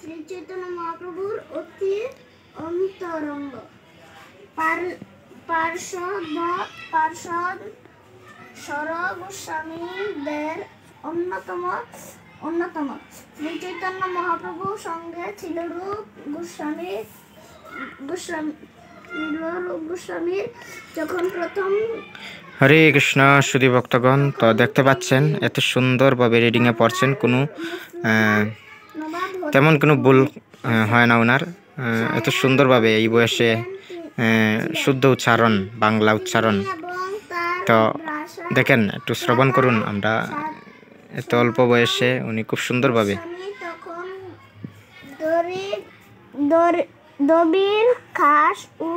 শ্রী চৈতন্য মহাপ্রভুর অতি অন্তরঙ্গ পার্ষদ সর গোস্বামীদের অন্যতম শ্রী চৈতন্য মহাপ্রভু সঙ্গে ছিল রূপ গোস্বামীর যখন প্রথম। হরে কৃষ্ণ সুধী ভক্তগণ, তো দেখতে পাচ্ছেন এত সুন্দরভাবে রিডিংয়ে পড়ছেন, কোনো তেমন কোনো ভুল হয় না ওনার। এত সুন্দরভাবে এই বয়সে শুদ্ধ উচ্চারণ, বাংলা উচ্চারণ। তো দেখেন, একটু শ্রবণ করুন। আমরা এত অল্প বয়সে উনি খুব সুন্দরভাবে। তখন দবির খাস ও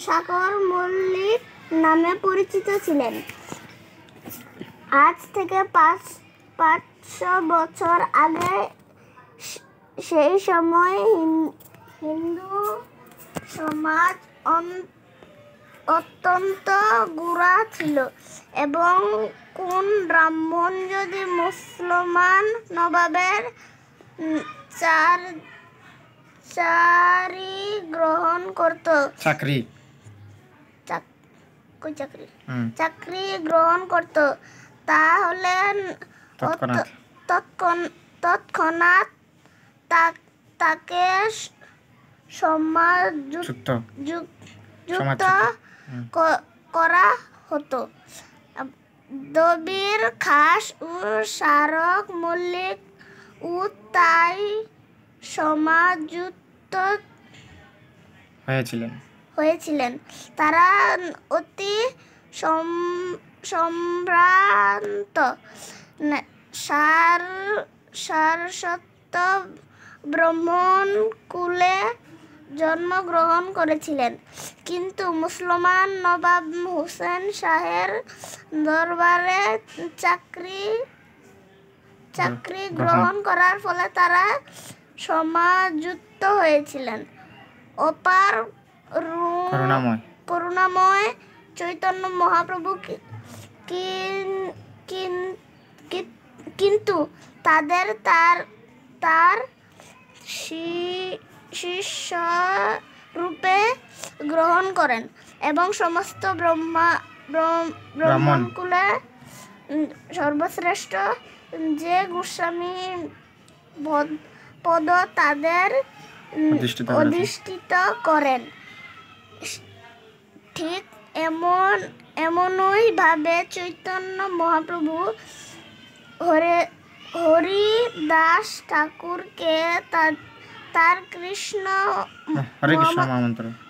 সাকর মল্লিক নামে পরিচিত ছিলেন। আজ থেকে 500 বছর আগে সেই সময় হিন্দু সমাজ অত্যন্ত গোঁড়া ছিল এবং কোন ব্রাহ্মণ যদি মুসলমান নবাবের চাকরি গ্রহণ করত, তাহলে তৎক্ষণাৎ তাকে সমাজচ্যুত করা হতো। দবির খাস ও সারক মল্লিক ও তাই সমাজচ্যুত হয়েছিলেন। তারা অতি সম্ভ্রান্ত সারস্বত ব্রাহ্মণ কুলে জন্মগ্রহণ করেছিলেন, কিন্তু মুসলমান নবাব হুসেন শাহের দরবারে চাকরি গ্রহণ করার ফলে তারা সমাজচ্যুত হয়েছিলেন। অপার করুণাময় চৈতন্য মহাপ্রভু কিন্তু তাদের তার শিষ্য রূপে গ্রহণ করেন এবং সমস্ত ব্রাহ্মণকুলে সর্বশ্রেষ্ঠ যে গোস্বামী পদ তাদের অধিষ্ঠিত করেন। ঠিক এমনই ভাবে চৈতন্য মহাপ্রভু হরিদাস ঠাকুরকে তার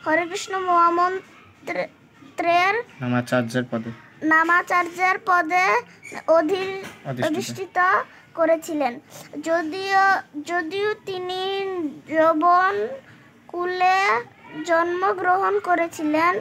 হরে কৃষ্ণ মহামন্ত্রের নামাচার্যের পদে অধিষ্ঠিত করেছিলেন। যদিও তিনি যবন কুলে জন্মগ্রহণ করেছিলেন,